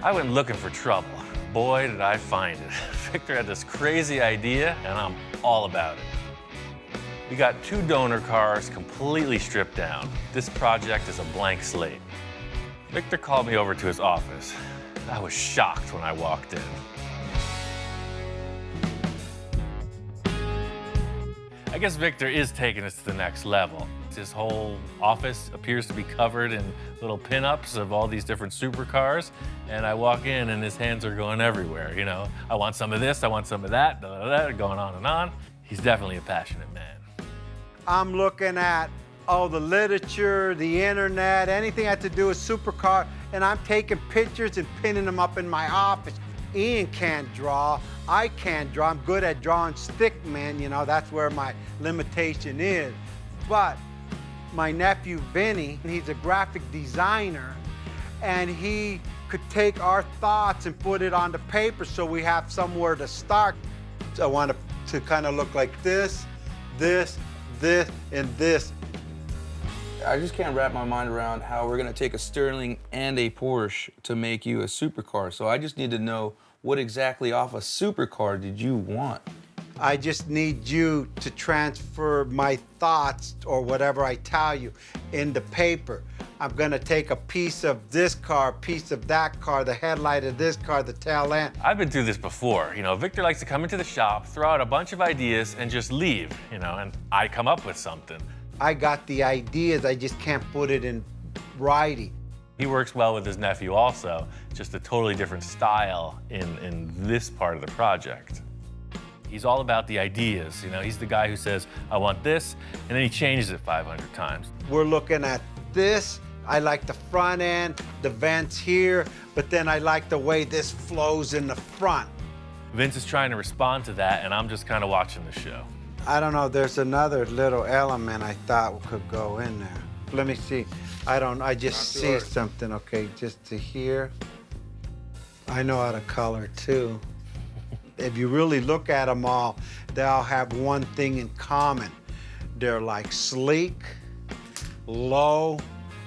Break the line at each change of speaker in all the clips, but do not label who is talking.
I went looking for trouble. Boy, did I find it. Victor had this crazy idea, and I'm all about it. We got 2 donor cars completely stripped down. This project is a blank slate. Victor called me over to his office. I was shocked when I walked in. I guess Victor is taking us to the next level. His whole office appears to be covered in little pinups of all these different supercars. And I walk in and his hands are going everywhere, you know. I want some of this, I want some of that, going on and on. He's definitely a passionate man.
I'm looking at all the literature, the internet, anything that had to do with supercar, and I'm taking pictures and pinning them up in my office. Ian can't draw, I can't draw. I'm good at drawing stick men, you know, that's where my limitation is. But my nephew Vinny, he's a graphic designer, and he could take our thoughts and put it on the paper so we have somewhere to start. So I want it to kind of look like this, this, this, and this.
I just can't wrap my mind around how we're gonna take a Sterling and a Porsche to make you a supercar. So I just need to know, what exactly off a supercar did you want?
I just need you to transfer my thoughts or whatever I tell you into paper. I'm gonna take a piece of this car, a piece of that car, the headlight of this car, the tail end.
I've been through this before. You know, Victor likes to come into the shop, throw out a bunch of ideas, and just leave, you know, and I come up with something.
I got the ideas, I just can't put it in writing.
He works well with his nephew also, just a totally different style in this part of the project. He's all about the ideas, you know, he's the guy who says, I want this, and then he changes it 500 times.
We're looking at this. I like the front end, the vents here, but then I like the way this flows in the front.
Vince is trying to respond to that, and I'm just kind of watching the show.
I don't know, there's another little element I thought could go in there. Let me see. I just see something, okay, just to here. I know how to color too. If you really look at them all, they all have one thing in common. They're like sleek, low,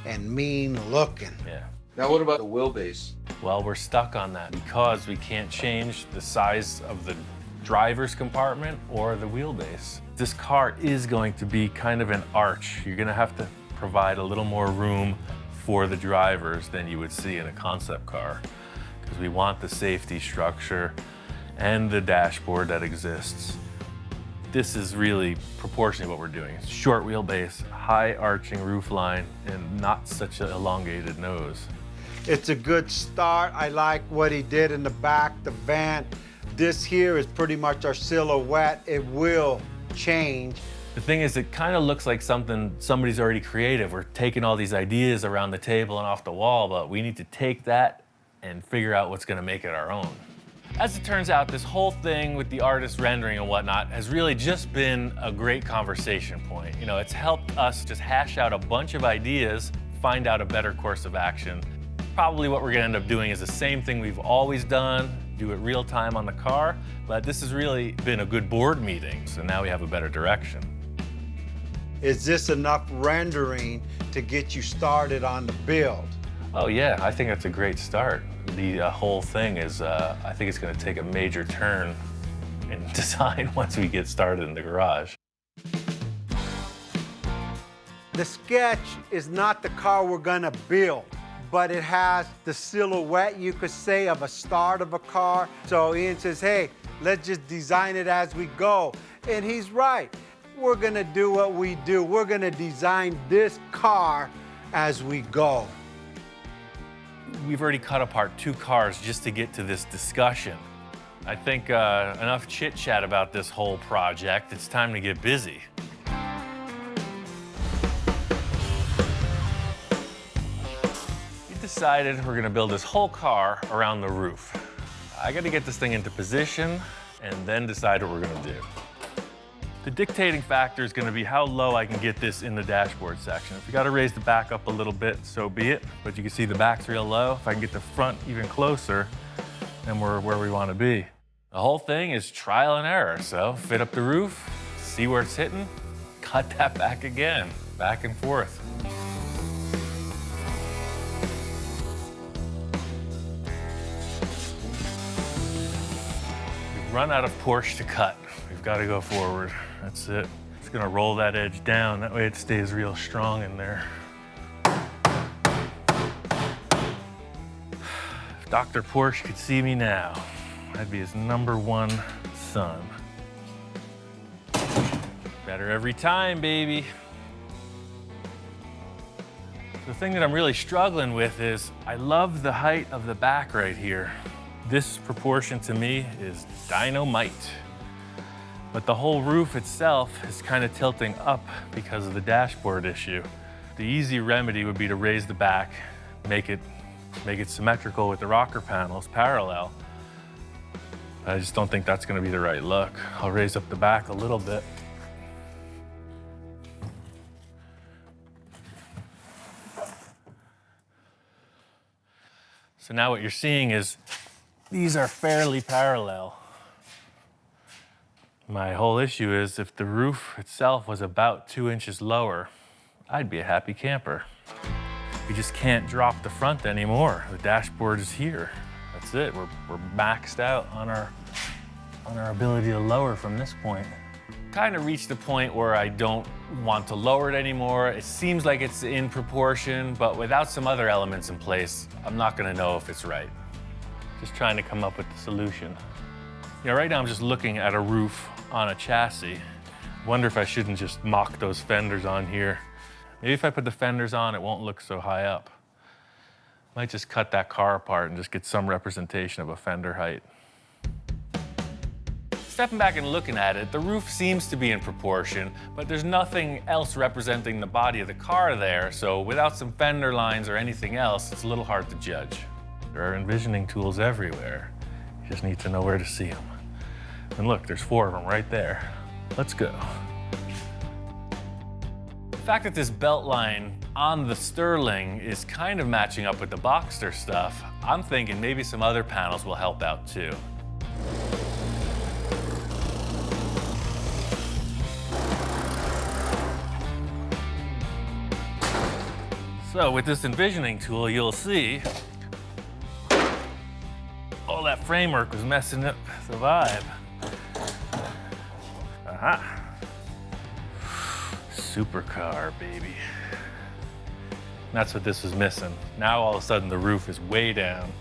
and mean looking.
Yeah.
Now what about the wheelbase?
Well, we're stuck on that because we can't change the size of the driver's compartment or the wheelbase. This car is going to be kind of an arch. You're gonna have to provide a little more room for the drivers than you would see in a concept car, because we want the safety structure and the dashboard that exists. This is really proportionally what we're doing. It's short wheelbase, high arching roofline, and not such an elongated nose.
It's a good start. I like what he did in the back, the van. This here is pretty much our silhouette. It will change.
The thing is, it kind of looks like something somebody's already creative. We're taking all these ideas around the table and off the wall, but we need to take that and figure out what's gonna make it our own. As it turns out, this whole thing with the artist rendering and whatnot has really just been a great conversation point. You know, it's helped us just hash out a bunch of ideas, find out a better course of action. Probably what we're gonna end up doing is the same thing we've always done, do it real time on the car, but this has really been a good board meeting, so now we have a better direction.
Is this enough rendering to get you started on the build?
Oh yeah, I think that's a great start. The whole thing is, I think it's gonna take a major turn in design once we get started in the garage.
The sketch is not the car we're gonna build, but it has the silhouette, you could say, of a start of a car. So Ian says, hey, let's just design it as we go. And he's right. We're gonna do what we do. We're gonna design this car as we go.
We've already cut apart 2 cars just to get to this discussion. I think enough chit-chat about this whole project. It's time to get busy. We decided we're gonna build this whole car around the roof. I gotta get this thing into position and then decide what we're gonna do. The dictating factor is gonna be how low I can get this in the dashboard section. If we gotta raise the back up a little bit, so be it. But you can see the back's real low. If I can get the front even closer, then we're where we wanna be. The whole thing is trial and error. So fit up the roof, see where it's hitting, cut that back again, back and forth. run out of Porsche to cut. We've got to go forward. That's it. Just gonna roll that edge down. That way it stays real strong in there. If Dr. Porsche could see me now, I'd be his #1 son. Better every time, baby. The thing that I'm really struggling with is I love the height of the back right here. This proportion to me is dynamite. But the whole roof itself is kind of tilting up because of the dashboard issue. The easy remedy would be to raise the back, make it symmetrical with the rocker panels, parallel. I just don't think that's gonna be the right look. I'll raise up the back a little bit. So now what you're seeing is these are fairly parallel. My whole issue is if the roof itself was about 2 inches lower, I'd be a happy camper. We just can't drop the front anymore. The dashboard is here. That's it. We're maxed out on our ability to lower from this point. Kind of reached the point where I don't want to lower it anymore. It seems like it's in proportion, but without some other elements in place, I'm not gonna know if it's right. Just trying to come up with the solution. You know, right now I'm just looking at a roof on a chassis. Wonder if I shouldn't just mock those fenders on here. Maybe if I put the fenders on, it won't look so high up. Might just cut that car apart and just get some representation of a fender height. Stepping back and looking at it, the roof seems to be in proportion, but there's nothing else representing the body of the car there, so without some fender lines or anything else, it's a little hard to judge. There are envisioning tools everywhere. You just need to know where to see them. And look, there's 4 of them right there. Let's go. The fact that this belt line on the Sterling is kind of matching up with the Boxster stuff, I'm thinking maybe some other panels will help out too. So with this envisioning tool, you'll see all that framework was messing up the vibe. Aha. Supercar, baby. That's what this was missing. Now all of a sudden the roof is way down.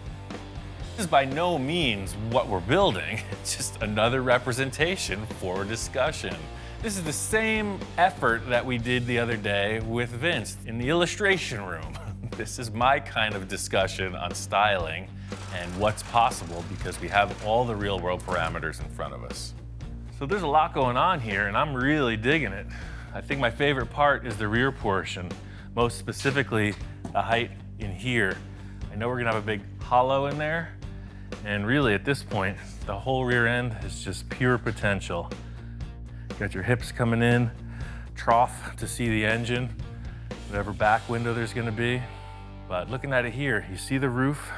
This is by no means what we're building. It's just another representation for discussion. This is the same effort that we did the other day with Vince in the illustration room. This is my kind of discussion on styling and what's possible because we have all the real world parameters in front of us. So there's a lot going on here and I'm really digging it. I think my favorite part is the rear portion, most specifically the height in here. I know we're gonna have a big hollow in there, and really at this point, the whole rear end is just pure potential. Got your hips coming in, trough to see the engine, whatever back window there's gonna be. But looking at it here, you see the roof?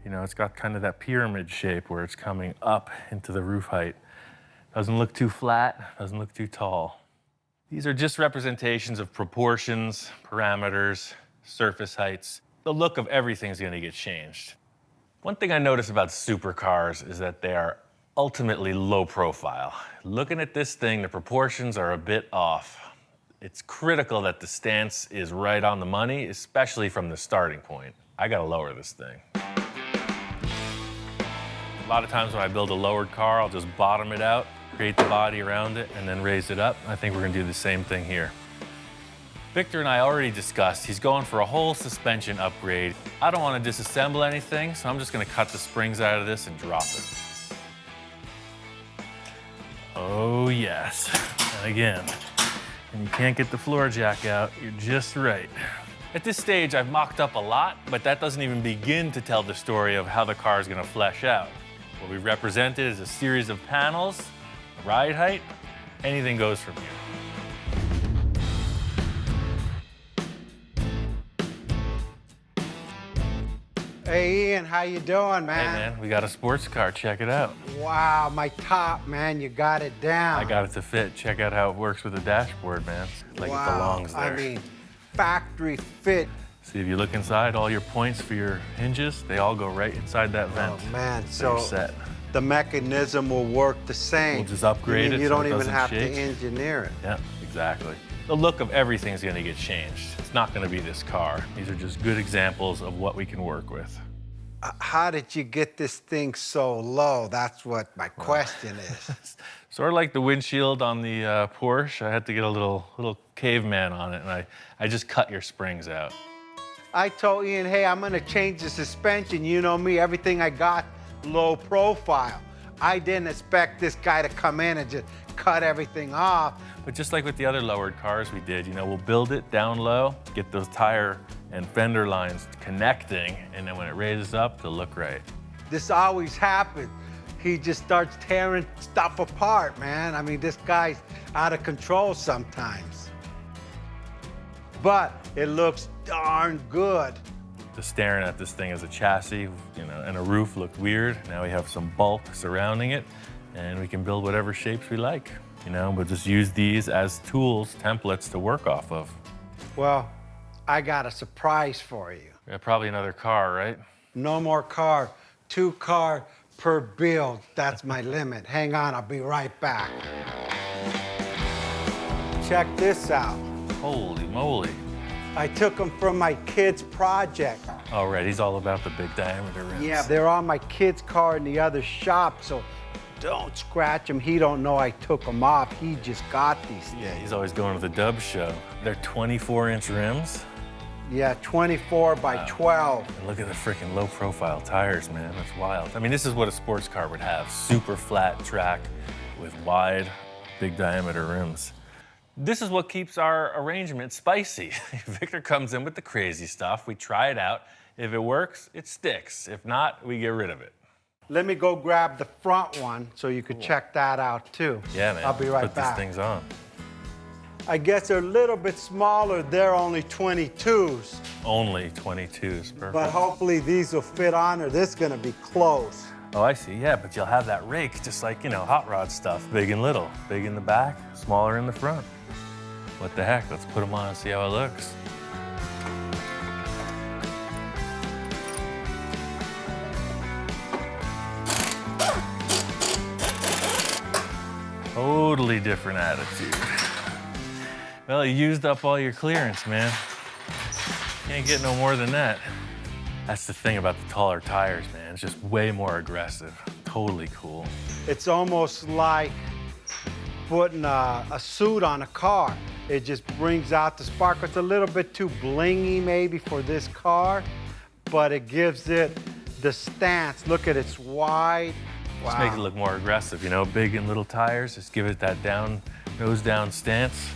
You know, it's got kind of that pyramid shape where it's coming up into the roof height. Doesn't look too flat, doesn't look too tall. These are just representations of proportions, parameters, surface heights. The look of everything's gonna get changed. One thing I notice about supercars is that they are ultimately low profile. Looking at this thing, the proportions are a bit off. It's critical that the stance is right on the money, especially from the starting point. I gotta lower this thing. A lot of times when I build a lowered car, I'll just bottom it out, create the body around it, and then raise it up. I think we're gonna do the same thing here. Victor and I already discussed, he's going for a whole suspension upgrade. I don't wanna disassemble anything, so I'm just gonna cut the springs out of this and drop it. Oh yes, and again, when you can't get the floor jack out, you're just right. At this stage, I've mocked up a lot, but that doesn't even begin to tell the story of how the car is gonna flesh out. What we represented is a series of panels, ride height, anything goes from here.
Hey Ian, how you doing, man?
Hey man, we got a sports car, check it out.
Wow, my top, man, you got it down.
I got it to fit. Check out how it works with the dashboard, man. Like
wow,
it belongs there.
I mean, factory fit.
See, if you look inside, all your points for your hinges, they all go right inside that vent.
Oh man,
So you're
so
set.
the mechanism will work the same.
We'll just upgrade it
You
so
don't
it
even
doesn't
have
shake.
to engineer it.
Yeah, exactly. The look of everything is gonna get changed. It's not gonna be this car. These are just good examples of what we can work with.
How did you get this thing so low? That's what my question is.
Sort of like the windshield on the Porsche. I had to get a little caveman on it, and I just cut your springs out.
I told Ian, hey, I'm gonna change the suspension. You know me, everything I got, low profile. I didn't expect this guy to come in and just cut everything off.
But just like with the other lowered cars we did, we'll build it down low, get those tire and fender lines connecting, and then when it raises up, it'll look right.
This always happens. He just starts tearing stuff apart, man. I mean, this guy's out of control sometimes. But it looks darn good.
Just staring at this thing as a chassis, and a roof looked weird. Now we have some bulk surrounding it, and we can build whatever shapes we like. We'll just use these as tools, templates to work off of.
Well, I got a surprise for you.
Yeah, probably another car, right?
No more car, 2 car per build. That's my limit. Hang on, I'll be right back. Check this out.
Holy moly.
I took them from my kid's project.
Oh, right, he's all about the big diameter rims.
Yeah, they're on my kid's car in the other shop, so don't scratch them. He don't know I took them off. He just got these things.
Yeah, he's always going to the Dub show. They're 24-inch rims.
Yeah, 24 by 12.
And look at the freaking low-profile tires, man. That's wild. I mean, this is what a sports car would have. Super flat track with wide, big diameter rims. This is what keeps our arrangement spicy. Victor comes in with the crazy stuff. We try it out. If it works, it sticks. If not, we get rid of it.
Let me go grab the front one so you could check that out too.
Yeah, man.
I'll be right
Put
back.
these things on.
I guess they're a little bit smaller. They're only 22s.
Only 22s, perfect.
But hopefully these will fit on or this is gonna be close.
Oh, I see. Yeah, but you'll have that rake, just like, hot rod stuff. Big and little. Big in the back, smaller in the front. What the heck? Let's put them on and see how it looks. Totally different attitude. Well, you used up all your clearance, man. Can't get no more than that. That's the thing about the taller tires, man. It's just way more aggressive. Totally cool.
It's almost like putting a suit on a car. It just brings out the spark. It's a little bit too blingy maybe for this car, but it gives it the stance. Look at it's wide. Wow.
Just make it look more aggressive, big and little tires. Just give it that nose down stance.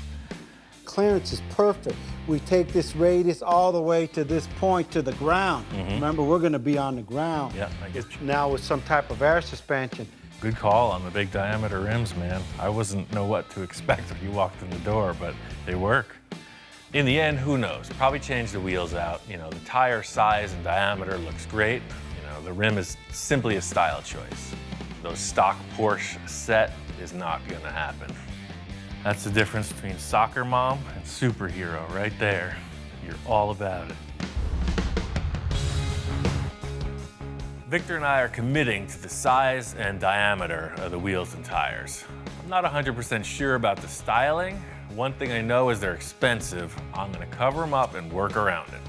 Clearance is perfect. We take this radius all the way to this point to the ground. Remember, we're gonna be on the ground.
Yeah, I get you.
Now with some type of air suspension.
Good call on the big diameter rims, man. I wasn't know what to expect when you walked in the door, but they work. In the end, who knows? Probably change the wheels out. The tire size and diameter looks great. The rim is simply a style choice. Those stock Porsche set is not gonna happen. That's the difference between soccer mom and superhero right there. You're all about it. Victor and I are committing to the size and diameter of the wheels and tires. I'm not 100% sure about the styling. One thing I know is they're expensive. I'm gonna cover them up and work around it.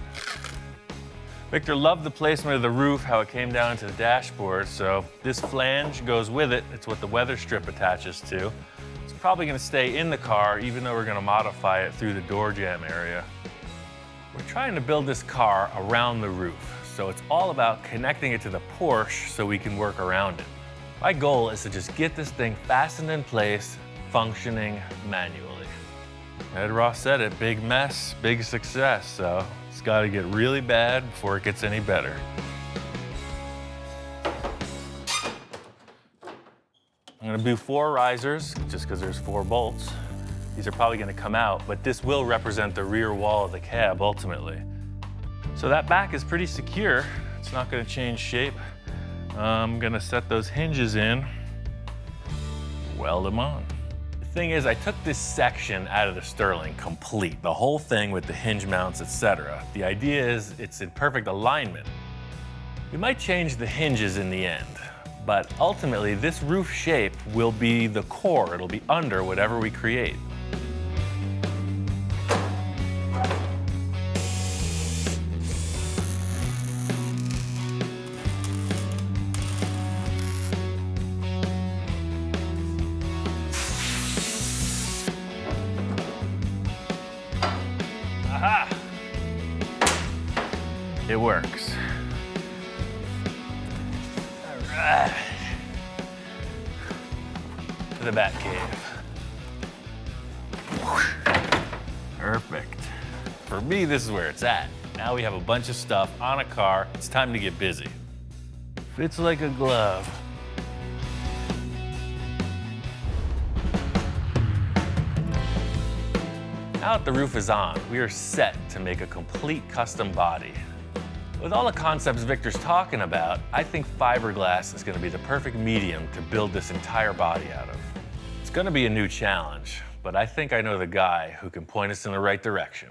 Victor loved the placement of the roof, how it came down to the dashboard, so this flange goes with it. It's what the weather strip attaches to. It's probably gonna stay in the car, even though we're gonna modify it through the door jamb area. We're trying to build this car around the roof, so it's all about connecting it to the Porsche so we can work around it. My goal is to just get this thing fastened in place, functioning manually. Ed Ross said it, big mess, big success, so it's gotta get really bad before it gets any better. I'm gonna do 4 risers, just because there's 4 bolts. These are probably gonna come out, but this will represent the rear wall of the cab ultimately. So that back is pretty secure. It's not gonna change shape. I'm gonna set those hinges in, weld them on. The thing is, I took this section out of the Sterling complete, the whole thing with the hinge mounts, etc. The idea is it's in perfect alignment. We might change the hinges in the end, But ultimately, this roof shape will be the core. It'll be under whatever we create. Aha! It works. All right. To the bat cave. Perfect. For me, this is where it's at. Now we have a bunch of stuff on a car. It's time to get busy. Fits like a glove. Now that the roof is on, we are set to make a complete custom body. With all the concepts Victor's talking about, I think fiberglass is going to be the perfect medium to build this entire body out of. It's going to be a new challenge, but I think I know the guy who can point us in the right direction.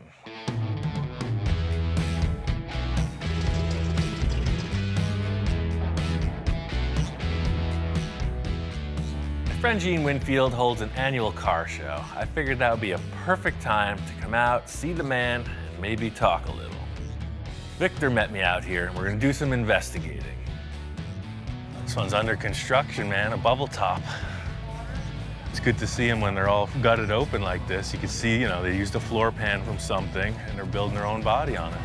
My friend Ian Winfield holds an annual car show. I figured that would be a perfect time to come out, see the man, and maybe talk a little. Victor met me out here, and we're gonna do some investigating. This one's under construction, man, a bubble top. It's good to see them when they're all gutted open like this. You can see, you know, they used a floor pan from something, and they're building their own body on it.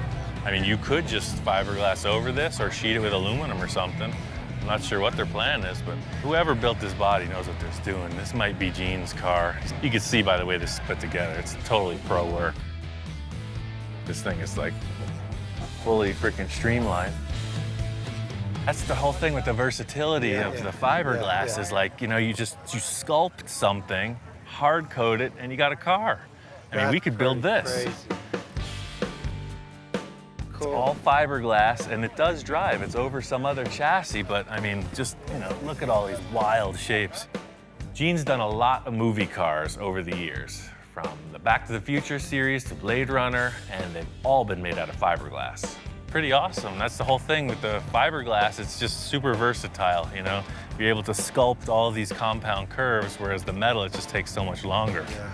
I mean, you could just fiberglass over this or sheet it with aluminum or something. I'm not sure what their plan is, but whoever built this body knows what they're doing. This might be Gene's car. You can see by the way this is put together, it's totally pro work. This thing is like fully freaking streamlined. That's the whole thing with the versatility of the fiberglass is like, you know, you sculpt something, hard coat it, and you got a car. I mean, we could build this.
Crazy. Cool.
It's all fiberglass, and it does drive. It's over some other chassis, but I mean, just, you know, look at all these wild shapes. Gene's done a lot of movie cars over the years, from the Back to the Future series to Blade Runner, and they've all been made out of fiberglass. Pretty awesome. That's the whole thing with the fiberglass. It's just super versatile, you know? You're able to sculpt all these compound curves, whereas the metal, it just takes so much longer.
Yeah.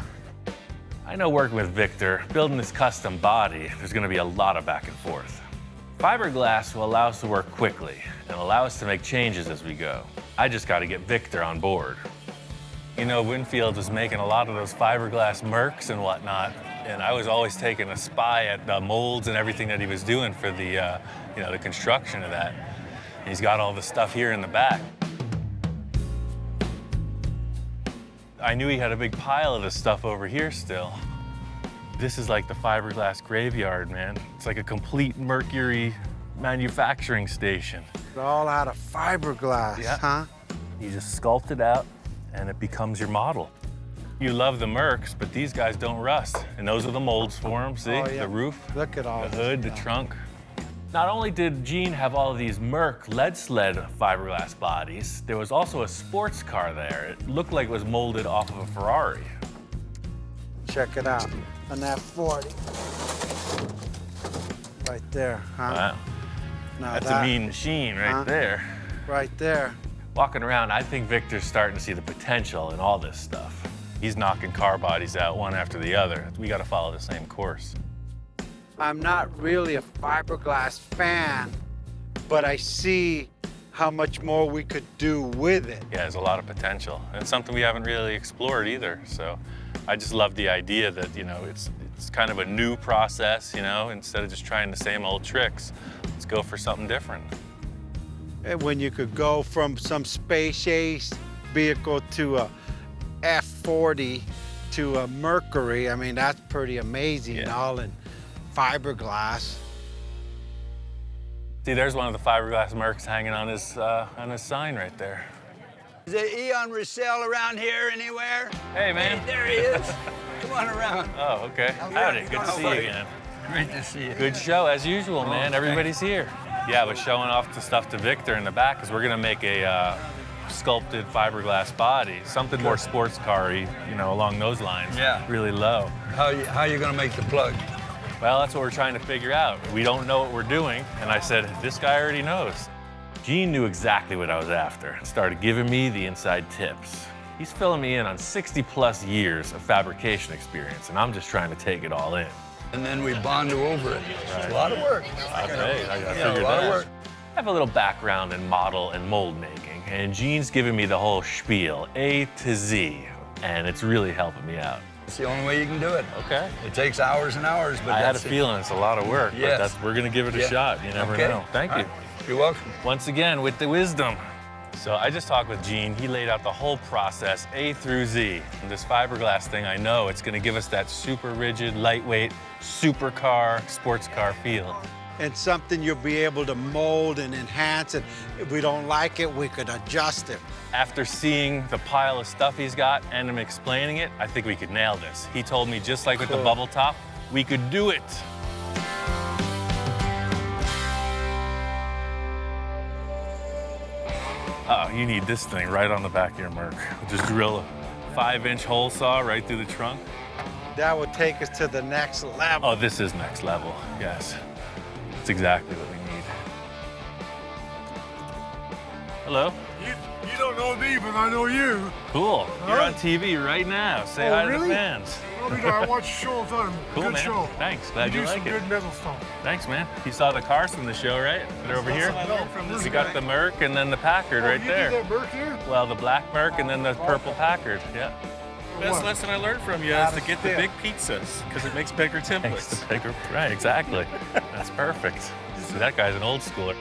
I know working with Victor, building this custom body, there's gonna be a lot of back and forth. Fiberglass will allow us to work quickly and allow us to make changes as we go. I just gotta get Victor on board. You know, Winfield was making a lot of those fiberglass Mercs and whatnot, and I was always taking a spy at the molds and everything that he was doing for the, you know, the construction of that. And he's got all the stuff here in the back. I knew he had a big pile of this stuff over here still. This is like the fiberglass graveyard, man. It's like a complete Mercury manufacturing station.
It's all out of fiberglass, huh?
You just sculpt it out and it becomes your model. You love the Mercs, but these guys don't rust. And those are the molds for them, see?
Oh, yeah.
The roof,
Look at all
the hood, the trunk. Not only did Gene have all of these Merc lead sled fiberglass bodies, there was also a sports car there. It looked like it was molded off of a Ferrari.
Check it out, an F40. Right there, huh?
Wow.
Now
That's a mean machine right there.
Right there.
Walking around, I think Victor's starting to see the potential in all this stuff. He's knocking car bodies out one after the other. We gotta follow the same course.
I'm not really a fiberglass fan, but I see how much more we could do with it.
Yeah, there's a lot of potential. And it's something we haven't really explored either. So I just love the idea that, you know, it's kind of a new process, you know, instead of just trying the same old tricks, let's go for something different.
And when you could go from some space age vehicle to a F40 to a Mercury, I mean, that's pretty amazing, all in fiberglass.
See, there's one of the fiberglass Mercs hanging on his sign right there.
Is there Ian Roussel around here anywhere?
Hey, man.
Hey, there he is. Come on around.
Oh, okay. Howdy, good to see you again.
Great to see you.
Good show, as usual, man. Everybody's here. Yeah, I was showing off the stuff to Victor in the back because we're gonna make a sculpted fiberglass body, something more sports car-y, you know, along those lines.
Yeah.
Really low.
How you gonna make the plug?
Well, that's what we're trying to figure out. We don't know what we're doing, and I said, this guy already knows. Gene knew exactly what I was after and started giving me the inside tips. He's filling me in on 60+ years of fabrication experience, and I'm just trying to take it all in.
And then we bond over it. It's a lot of work.
I gotta
Yeah,
figure
a lot
that
of
out.
work.
I have a little background in model and mold making, and Gene's giving me the whole spiel, A to Z, and it's really helping me out.
It's the only way you can do it.
Okay.
It takes hours and hours, but
I had a
that's it.
feeling it's a lot of work,
Yes.
but we're gonna give it a
Yeah.
shot. You never
Okay.
know. Thank
All
you.
right. You're welcome.
Once again, with the wisdom. So I just talked with Gene. He laid out the whole process, A through Z. And this fiberglass thing, I know it's gonna give us that super rigid, lightweight, supercar, sports car feel.
And something you'll be able to mold and enhance, and if we don't like it, we could adjust it.
After seeing the pile of stuff he's got and him explaining it, I think we could nail this. He told me, just like with the
Cool.
bubble top, we could do it. Oh, you need this thing right on the back of your Merc. Just drill a 5-inch hole saw right through the trunk.
That would take us to the next level.
Oh, this is next level, yes. That's exactly what we need. Hello?
You don't know me, but I know you.
Cool. You're
Huh?
on TV right now. Say
Oh,
hi to
really?
the fans.
I watch your show all the time.
Cool,
Good
man.
show.
Thanks. Glad you
do
like
some
it.
good metal stuff.
Thanks, man. You saw the cars from the show, right? They're over here. We got the Merc and then the Packard right
you
there.
did that Merc here?
Well, the black Merc and then the purple Packard. Yeah.
Best
What?
lesson I learned from you is to get the big pizzas because it makes bigger
Thanks
templates.
to bigger. Right, exactly. That's perfect. See, that guy's an old schooler.